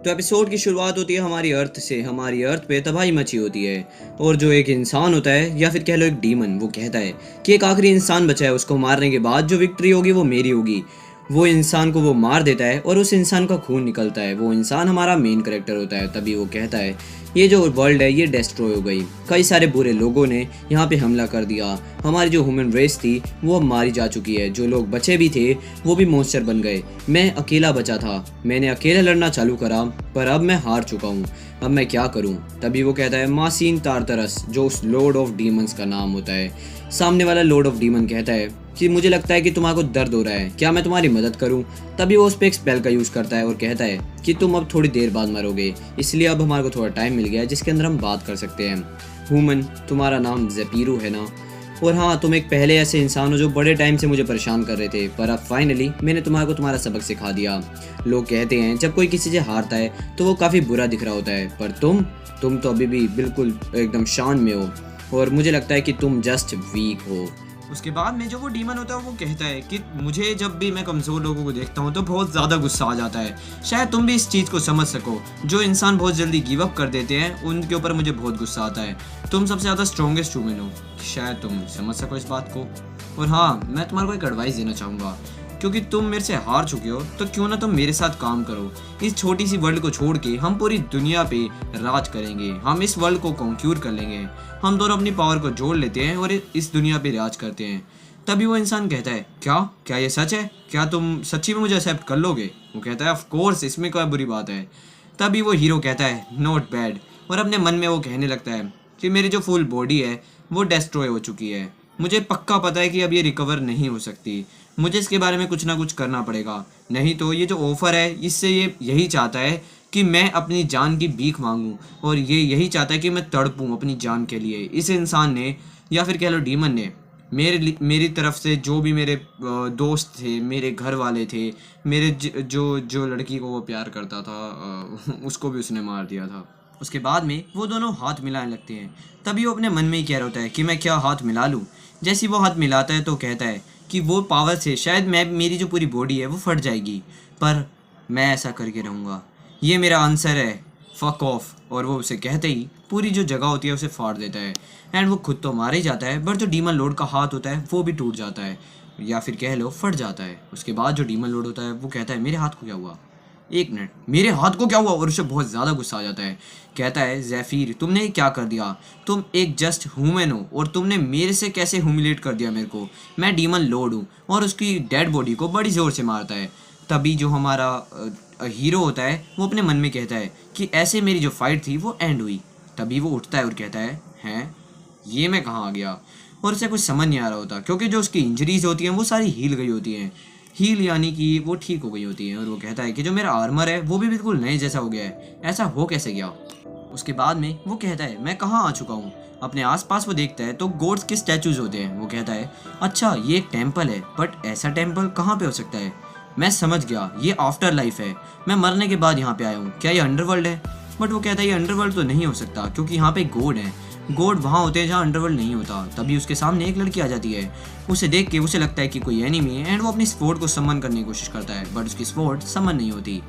तो एपिसोड की शुरुआत होती है हमारी अर्थ से। हमारी अर्थ पे तबाही मची होती है और जो एक इंसान होता है या फिर कह लो एक डीमन, वो कहता है कि एक आखिरी इंसान बचा है, उसको मारने के बाद जो विक्ट्री होगी वो मेरी होगी। वो इंसान को वो मार देता है और उस इंसान का खून निकलता है। वो इंसान हमारा मेन करेक्टर होता है। तभी वो कहता है ये जो वर्ल्ड है ये डिस्ट्रॉय हो गई, कई सारे बुरे लोगों ने यहाँ पे हमला कर दिया, हमारी जो ह्यूमन रेस थी वो अब मारी जा चुकी है, जो लोग बचे भी थे वो भी मॉन्स्टर बन गए, मैं अकेला बचा था, मैंने अकेले लड़ना चालू करा पर अब मैं हार चुका हूँ, अब मैं क्या करूँ। तभी वो कहता है मासीन तारतरस, जो उस लॉर्ड ऑफ डीमंस का नाम होता है। सामने वाला लॉर्ड ऑफ डीमन कहता है कि मुझे लगता है कि तुम्हारे को दर्द हो रहा है, क्या मैं तुम्हारी मदद करूं। तभी वो उस पर एक स्पेल का यूज़ करता है और कहता है कि तुम अब थोड़ी देर बाद मरोगे, इसलिए अब हमारे को थोड़ा टाइम मिल गया है जिसके अंदर हम बात कर सकते हैं। ह्यूमन, तुम्हारा नाम ज़ेपीरो है ना, और हाँ तुम एक पहले ऐसे इंसान हो जो बड़े टाइम से मुझे परेशान कर रहे थे, पर अब फाइनली मैंने तुम्हारे को तुम्हारा सबक सिखा दिया। लोग कहते हैं जब कोई किसी से हारता है तो वो काफ़ी बुरा दिख रहा होता है, पर तुम तो अभी भी बिल्कुल एकदम शान में हो और मुझे लगता है कि तुम जस्ट वीक हो। उसके बाद में जो वो डीमन होता है वो कहता है कि मुझे जब भी मैं कमज़ोर लोगों को देखता हूँ तो बहुत ज़्यादा गुस्सा आ जाता है, शायद तुम भी इस चीज़ को समझ सको। जो इंसान बहुत जल्दी गिव अप कर देते हैं उनके ऊपर मुझे बहुत गुस्सा आता है। तुम सबसे ज़्यादा स्ट्रॉन्गेस्ट ह्यूमन हो, शायद तुम समझ सको इस बात को। और हाँ, मैं तुम्हारे को एक एडवाइस देना चाहूँगा, क्योंकि तुम मेरे से हार चुके हो तो क्यों ना तुम मेरे साथ काम करो। इस छोटी सी वर्ल्ड को छोड़ के हम पूरी दुनिया पे राज करेंगे, हम इस वर्ल्ड को कॉन्क्यूर कर लेंगे। हम दोनों अपनी पावर को जोड़ लेते हैं और इस दुनिया पे राज करते हैं। तभी वो इंसान कहता है क्या क्या ये सच है, क्या तुम सच्ची में मुझे एक्सेप्ट कर लोगे। वो कहता है ऑफ कोर्स, इसमें क्या बुरी बात है। तभी वो हीरो कहता है नॉट बैड, और अपने मन में वो कहने लगता है कि मेरी जो फुल बॉडी है वो डिस्ट्रॉय हो चुकी है, मुझे पक्का पता है कि अब ये रिकवर नहीं हो सकती, मुझे इसके बारे में कुछ ना कुछ करना पड़ेगा, नहीं तो ये जो ऑफ़र है इससे ये यही चाहता है कि मैं अपनी जान की भीख मांगूं, और ये यही चाहता है कि मैं तड़पूं अपनी जान के लिए। इस इंसान ने या फिर कह लो डीमन ने मेरी तरफ से जो भी मेरे दोस्त थे, मेरे घर वाले थे, मेरे जो जो लड़की को वो प्यार करता था उसको भी उसने मार दिया था। उसके बाद में वो दोनों हाथ मिलाने लगते हैं। तभी वो अपने मन में ही कह रहा होता है कि मैं क्या हाथ मिला लूँ। जैसे वो हाथ मिलाता है तो कहता है कि वो पावर से शायद मेरी जो पूरी बॉडी है वो फट जाएगी, पर मैं ऐसा करके रहूँगा, ये मेरा आंसर है, फक ऑफ। और वो उसे कहते ही पूरी जो जगह होती है उसे फाड़ देता है, एंड वो खुद तो मार ही जाता है, बट जो डीमन लॉर्ड का हाथ होता है वो भी टूट जाता है या फिर कह लो फट जाता है। उसके बाद जो डीमन लॉर्ड होता है वो कहता है मेरे हाथ को क्या हुआ, एक मिनट, मेरे हाथ को क्या हुआ। और उसे बहुत ज़्यादा गुस्सा आ जाता है। कहता है ज़ेफिर, तुमने क्या कर दिया, तुम एक जस्ट ह्यूमन हो और तुमने मेरे से कैसे ह्यूमिलेट कर दिया मेरे को, मैं डीमन लॉर्ड हूँ। और उसकी डेड बॉडी को बड़ी ज़ोर से मारता है। तभी जो हमारा हीरो होता है वो अपने मन में कहता है कि ऐसे मेरी जो फाइट थी वो एंड हुई। तभी वो उठता है और कहता है हैं, ये मैं कहाँ आ गया। और उसे कुछ समझ नहीं आ रहा होता, क्योंकि जो उसकी इंजरीज होती हैं वो सारी हील गई होती हैं, हील यानी कि वो ठीक हो गई होती है। और वो कहता है कि जो मेरा आर्मर है वो भी बिल्कुल नए जैसा हो गया है, ऐसा हो कैसे गया। उसके बाद में वो कहता है मैं कहाँ आ चुका हूँ। अपने आसपास वो देखता है तो गॉड्स के स्टैचूज होते हैं। वो कहता है अच्छा ये एक टेम्पल है, बट ऐसा टेम्पल कहाँ पे हो सकता है, मैं समझ गया, ये आफ्टर लाइफ है, मैं मरने के बाद यहाँ पे आया हूँ, क्या ये अंडरवर्ल्ड है। बट वो कहता है ये अंडरवर्ल्ड तो नहीं हो सकता, क्योंकि यहाँ पे गॉड है, गॉड वहाँ होते हैं जहाँ अंडरवर्ल्ड नहीं होता। तभी उसके सामने एक लड़की आ जाती है। उसे देख के उसे लगता है कि कोई एनिमी है, एंड वो अपनी स्वॉर्ड को समन करने की कोशिश करता है, बट उसकी स्वॉर्ड समन नहीं होती।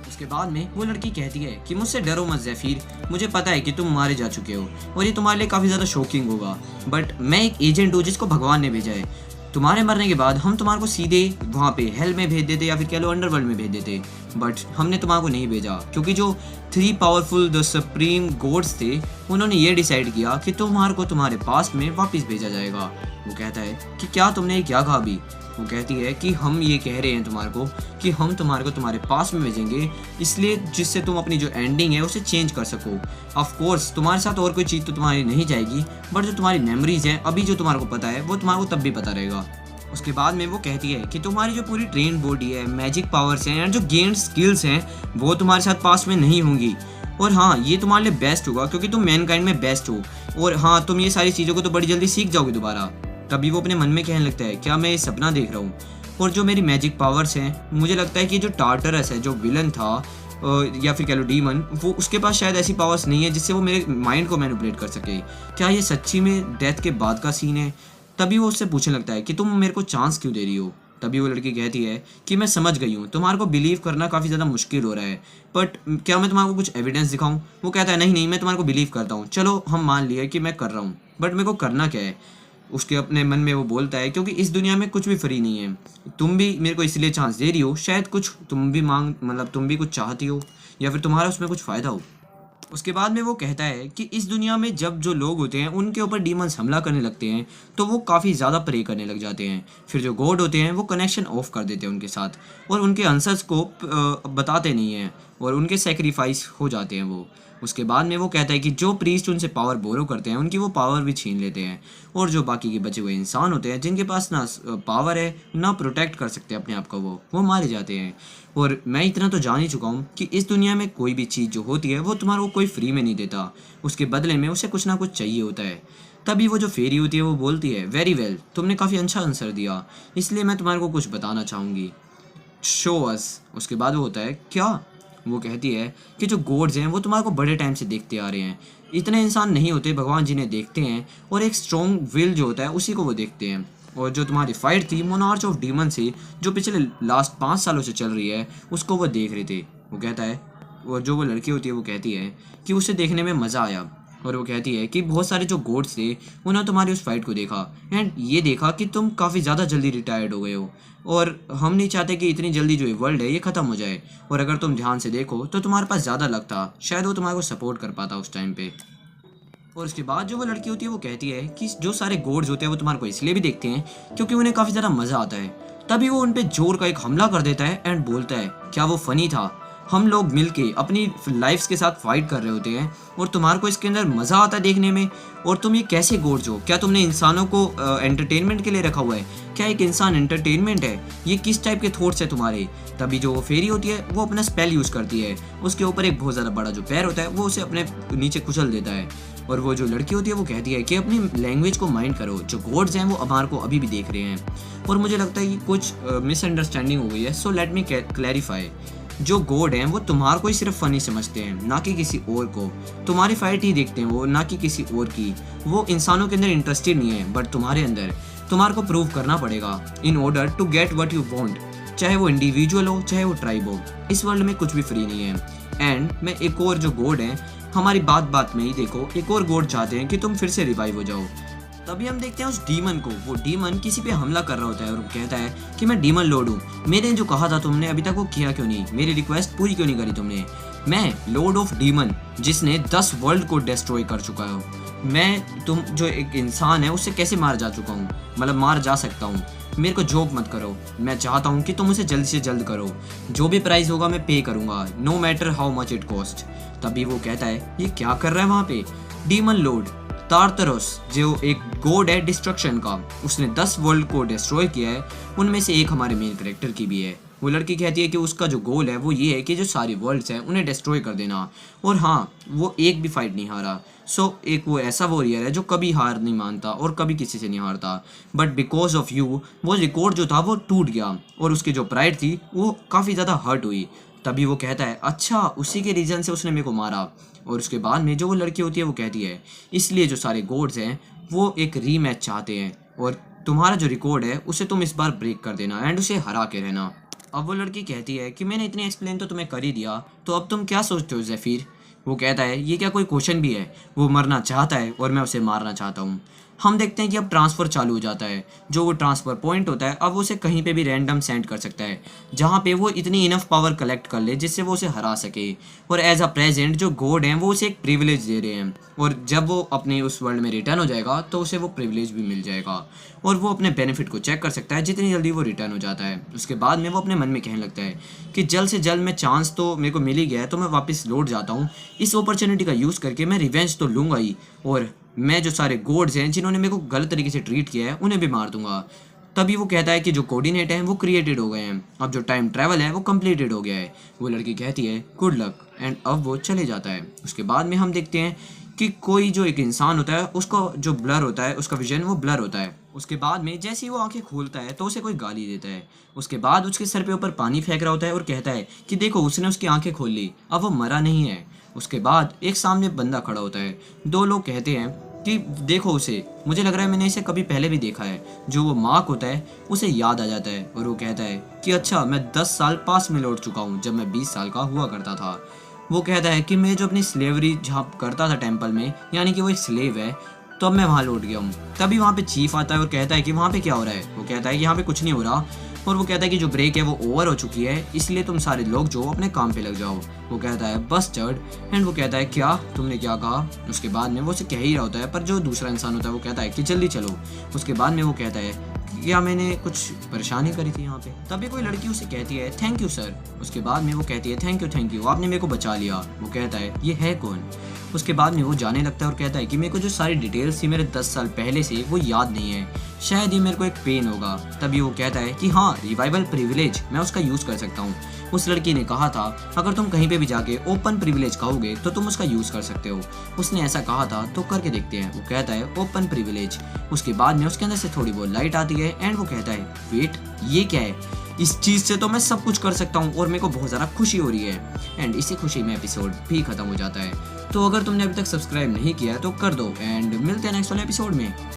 उसके बाद में वो लड़की कहती है कि मुझसे डरो मत ज़ेफिर, मुझे पता है कि तुम मारे जा चुके हो और ये तुम्हारे लिए काफ़ी ज़्यादा शॉकिंग होगा, बट मैं एक एजेंट हूँ जिसको भगवान ने भेजा है। तुम्हारे मरने के बाद हम तुम्हारे को सीधे वहाँ पे हेल में भेज देते या फिर कह लो अंडरवर्ल्ड में भेज देते, बट हमने तुम्हारे को नहीं भेजा, क्योंकि जो 3 पावरफुल द सुप्रीम गॉड्स थे उन्होंने ये डिसाइड किया कि तुम्हारे को तुम्हारे पास में वापस भेजा जाएगा। वो कहता है कि क्या तुमने क्या कहा अभी। वो कहती है कि हम ये कह रहे हैं तुम्हारे को कि हम तुम्हारे को तुम्हारे पास में भेजेंगे, इसलिए जिससे तुम अपनी जो एंडिंग है उसे चेंज कर सको। ऑफ कोर्स तुम्हारे साथ और कोई चीज़ तो तुम्हारी नहीं जाएगी, बट जो तुम्हारी मेमोरीज हैं अभी जो तुम्हारे को पता है वो तुम्हारे को तब भी पता रहेगा। उसके बाद में वो कहती है कि तुम्हारी जो पूरी ट्रेन बॉडी है, मैजिक पावर्स हैं एंड जो गेन स्किल्स हैं वो तुम्हारे साथ पास में नहीं होंगी, और हाँ ये तुम्हारे लिए बेस्ट होगा क्योंकि तुम मैनकाइंड में बेस्ट हो, और हाँ तुम ये सारी चीज़ों को तो बड़ी जल्दी सीख जाओगे दोबारा। तभी वो अपने मन में कहने लगता है क्या मैं ये सपना देख रहा हूँ, और जो मेरी मैजिक पावर्स हैं मुझे लगता है कि जो टार्टरस है जो विलन था या फिर कह लो डीमन, वो उसके पास शायद ऐसी पावर्स नहीं है जिससे वो मेरे माइंड को मैनिपुलेट कर सके। क्या ये सच्ची में डेथ के बाद का सीन है। तभी वो उससे पूछने लगता है कि तुम मेरे को चांस क्यों दे रही हो, तभी वो लड़की कहती है कि मैं समझ गई हूँ, तुम्हारे को बिलीव करना काफ़ी ज़्यादा मुश्किल हो रहा है, बट क्या मैं तुम्हारे को कुछ एविडेंस दिखाऊं? वो कहता है नहीं नहीं, मैं तुम्हारे को बिलीव करता हूँ, चलो हम मान लिया कि मैं कर रहा हूँ, बट मेरे को करना क्या है? उसके अपने मन में वो बोलता है क्योंकि इस दुनिया में कुछ भी फ्री नहीं है, तुम भी मेरे को इसलिए चांस दे रही हो, शायद कुछ तुम भी तुम भी कुछ चाहती हो या फिर तुम्हारा उसमें कुछ फ़ायदा हो। उसके बाद में वो कहता है कि इस दुनिया में जब जो लोग होते हैं उनके ऊपर डीमंस हमला करने लगते हैं तो वो काफ़ी ज़्यादा प्रे करने लग जाते हैं, फिर जो गॉड होते हैं वो कनेक्शन ऑफ कर देते हैं उनके साथ और उनके आंसर्स को बताते नहीं हैं और उनके सेक्रीफाइस हो जाते हैं वो। उसके बाद में वो कहता है कि जो प्रीस्ट उनसे पावर बोरो करते हैं उनकी वो पावर भी छीन लेते हैं और जो बाकी के बचे हुए इंसान होते हैं जिनके पास ना पावर है ना प्रोटेक्ट कर सकते अपने आप को, वो मारे जाते हैं। और मैं इतना तो जान ही चुका हूँ कि इस दुनिया में कोई भी चीज़ जो होती है वो तुम्हारे को कोई फ्री में नहीं देता, उसके बदले में उसे कुछ ना कुछ चाहिए होता है। तभी वो जो फेरी होती है वो बोलती है वेरी वेल, तुमने काफ़ी अच्छा आंसर दिया, इसलिए मैं तुम्हारे को कुछ बताना चाहूँगी, शो अस। उसके बाद वो होता है क्या? वो कहती है कि जो गॉड्स हैं वो तुम्हारे को बड़े टाइम से देखते आ रहे हैं, इतने इंसान नहीं होते भगवान जिन्हें देखते हैं, और एक स्ट्रॉन्ग विल जो होता है उसी को वो देखते हैं। और जो तुम्हारी फाइट थी मोनार्च ऑफ डीमन से जो पिछले लास्ट 5 सालों से चल रही है उसको वो देख रहे थे। वो कहता है, और जो वो लड़की होती है वो कहती है कि उसे देखने में मज़ा आया, और वो कहती है कि बहुत सारे जो गोड्स थे उन्होंने तुम्हारी उस फाइट को देखा एंड ये देखा कि तुम काफ़ी ज़्यादा जल्दी रिटायर्ड हो गए हो, और हम नहीं चाहते कि इतनी जल्दी जो ये वर्ल्ड है ये ख़त्म हो जाए, और अगर तुम ध्यान से देखो तो तुम्हारे पास ज़्यादा लक था, शायद वो तुम्हारे को सपोर्ट कर पाता उस टाइम पे। और उसके बाद जो वो लड़की होती है वो कहती है कि जो सारे गोड्स होते हैं वो तुम्हारे को इसलिए भी देखते हैं क्योंकि उन्हें काफ़ी ज़्यादा मज़ा आता है। तभी वो उन पे जोर का एक हमला कर देता है एंड बोलता है क्या वो फ़नी था? हम लोग मिलके अपनी लाइफ्स के साथ फाइट कर रहे होते हैं और तुम्हारे को इसके अंदर मज़ा आता है देखने में, और तुम ये कैसे गोड्स हो? क्या तुमने इंसानों को एंटरटेनमेंट के लिए रखा हुआ है? क्या एक इंसान एंटरटेनमेंट है? ये किस टाइप के थॉट्स है तुम्हारे? तभी जो वो फेरी होती है वो अपना स्पेल यूज़ करती है, उसके ऊपर एक बहुत ज़्यादा बड़ा जो पैर होता है वो उसे अपने नीचे कुचल देता है, और वो जो लड़की होती है वो कहती है कि अपनी लैंग्वेज को माइंड करो, जो गॉड्स हैं वो हमारे को अभी भी देख रहे हैं। और मुझे लगता है कि कुछ मिसअंडरस्टैंडिंग हो गई है, सो लेट मी क्लैरिफाई। जो गॉड हैं वो तुम्हारे को ही सिर्फ फनी समझते हैं, ना कि किसी और को। तुम्हारी फाइट ही देखते हैं वो, ना कि किसी और की। वो इंसानों के अंदर इंटरेस्टेड नहीं है, बट तुम्हारे अंदर। तुम्हारे को प्रूव करना पड़ेगा in order to get what you want, चाहे वो इंडिविजुअल हो चाहे वो ट्राइब हो। इस वर्ल्ड में कुछ भी फ्री नहीं है। एंड मैं एक और जो गॉड है, हमारी बात बात में ही देखो, एक और गॉड चाहते हैं कि तुम फिर से रिवाइव हो जाओ। तभी हम देखते हैं उस डीमन को, वो डीमन किसी पे हमला कर रहा होता है और वो कहता है कि मैं डीमन लॉर्ड हूँ, मैंने जो कहा था तुमने अभी तक वो किया क्यों नहीं? मेरी रिक्वेस्ट पूरी क्यों नहीं करी तुमने? मैं लॉर्ड ऑफ डीमन जिसने 10 वर्ल्ड को डिस्ट्रॉय कर चुका हूँ, मैं तुम जो एक इंसान है उससे कैसे मार जा चुका हूँ, मतलब मार जा सकता हूँ। मेरे को जोक मत करो, मैं चाहता हूँ कि तुम उसे जल्द से जल्द करो, जो भी प्राइस होगा मैं पे करूँगा, no matter how much it cost. तभी वो कहता है ये क्या कर रहा है वहाँ पे? डीमन लॉर्ड तारतरोस जो एक गॉड है डिस्ट्रक्शन का, उसने 10 वर्ल्ड को डिस्ट्रॉय किया है, उनमें से एक हमारे मेन कैरेक्टर की भी है। वो लड़की कहती है कि उसका जो गोल है वो ये है कि जो सारी वर्ल्ड्स हैं उन्हें डिस्ट्रॉय कर देना, और हाँ वो एक भी फाइट नहीं हारा। सो एक वो ऐसा वॉरियर है जो कभी हार नहीं मानता और कभी किसी से नहीं हारता, बट बिकॉज ऑफ यू वो रिकॉर्ड जो था वो टूट गया और उसकी जो प्राइड थी वो काफ़ी ज़्यादा हर्ट हुई। तभी वो कहता है अच्छा उसी के रीज़न से उसने मेरे को मारा। और उसके बाद में जो वो लड़की होती है वो कहती है इसलिए जो सारे गॉड्स हैं वो एक रीमैच चाहते हैं, और तुम्हारा जो रिकॉर्ड है उसे तुम इस बार ब्रेक कर देना एंड उसे हरा के रहना। अब वो लड़की कहती है कि मैंने इतनी एक्सप्लेन तो तुम्हें कर ही दिया, तो अब तुम क्या सोचते हो ज़ेफिर? वो कहता है ये क्या कोई क्वेश्चन भी है? वो मरना चाहता है और मैं उसे मारना चाहता हूँ। हम देखते हैं कि अब ट्रांसफ़र चालू हो जाता है, जो वो ट्रांसफ़र पॉइंट होता है अब उसे कहीं पे भी रैंडम सेंड कर सकता है जहाँ पे वो इतनी इनफ पावर कलेक्ट कर ले जिससे वो उसे हरा सके। और एज अ प्रेजेंट जो गॉड हैं वो उसे एक प्रिविलेज दे रहे हैं, और जब वो अपने उस वर्ल्ड में रिटर्न हो जाएगा तो उसे वो प्रिविलेज भी मिल जाएगा और वो अपने बेनिफिट को चेक कर सकता है जितनी जल्दी वो रिटर्न हो जाता है। उसके बाद में वो अपने मन में कहने लगता है कि जल्द से जल्द मैं चांस तो मेरे को मिल ही गया है, तो मैं वापस लौट जाता हूँ, इस अपॉर्चुनिटी का यूज़ करके मैं रिवेंज तो लूँगा ही, और मैं जो सारे गॉड्स हैं जिन्होंने मेरे को गलत तरीके से ट्रीट किया है उन्हें भी मार दूंगा। तभी वो कहता है कि जो कोऑर्डिनेट हैं वो क्रिएटेड हो गए हैं, अब जो टाइम ट्रैवल है वो कंप्लीटेड हो गया है। वो लड़की कहती है गुड लक एंड अब वो चले जाता है। उसके बाद में हम देखते हैं कि कोई जो एक इंसान होता है उसका जो ब्लर होता है, उसका विजन वो ब्लर होता है। उसके बाद में जैसे ही वो आंखें खोलता है तो उसे कोई गाली देता है। उसके बाद उसके सर पे ऊपर पानी फेंक रहा होता है और कहता है कि देखो उसने उसकी आंखें खोल ली, अब वो मरा नहीं है। उसके बाद एक सामने बंदा खड़ा होता है, दो लोग कहते हैं कि देखो उसे, मुझे लग रहा है मैंने इसे कभी पहले भी देखा है। जो वो मार्क होता है उसे याद आ जाता है और वो कहता है कि अच्छा, मैं 10 साल पास में लौट चुका हूँ जब मैं 20 साल का हुआ करता था। वो कहता है कि मैं जो अपनी स्लेवरी जहाँ करता था टेम्पल में, यानी कि वो एक स्लेव है, तो अब मैं वहाँ लौट गया हूँ। तभी वहाँ पे चीफ आता है और कहता है कि वहाँ पे क्या हो रहा है। वो कहता है कि यहाँ पे कुछ नहीं हो रहा, और वो कहता है कि जो ब्रेक है वो ओवर हो चुकी है, इसलिए तुम सारे लोग जो अपने काम पे लग जाओ। वो कहता है बस चढ़। एंड वो कहता है क्या, तुमने क्या कहा। उसके बाद में वो उसे कह ही रहा होता है, पर जो दूसरा इंसान होता है वो कहता है कि जल्दी चलो। उसके बाद में वो कहता है क्या मैंने कुछ परेशानी करी थी यहाँ पे। तभी कोई लड़की उसे कहती है थैंक यू सर। उसके बाद में वो कहती है थैंक यू, आपने मेरे को बचा लिया। वो कहता है ये है कौन। उसके बाद में वो जाने लगता है और कहता है कि मेरे को जो सारी डिटेल्स थी मेरे 10 साल पहले से वो याद नहीं है, शायद ये मेरे को एक पेन होगा। तभी वो कहता है कि हाँ, रिवाइवल प्रिविलेज, मैं उसका यूज़ कर सकता हूँ। उस लड़की ने कहा था अगर तुम कहीं पे भी जाके ओपन प्रिविलेज कहोगे तो तुम उसका यूज़ कर सकते हो। उसने ऐसा कहा था तो करके देखते हैं। वो कहता है ओपन प्रिविलेज। उसके बाद में उसके अंदर से थोड़ी बहुत लाइट आती है एंड वो कहता है वेट, ये क्या है, इस चीज़ से तो मैं सब कुछ कर सकता हूँ और मेरे को बहुत ज़्यादा खुशी हो रही है। एंड इसी खुशी में एपिसोड भी खत्म हो जाता है। तो अगर तुमने अभी तक सब्सक्राइब नहीं किया है तो कर दो एंड मिलते हैं नेक्स्ट वाले एपिसोड में।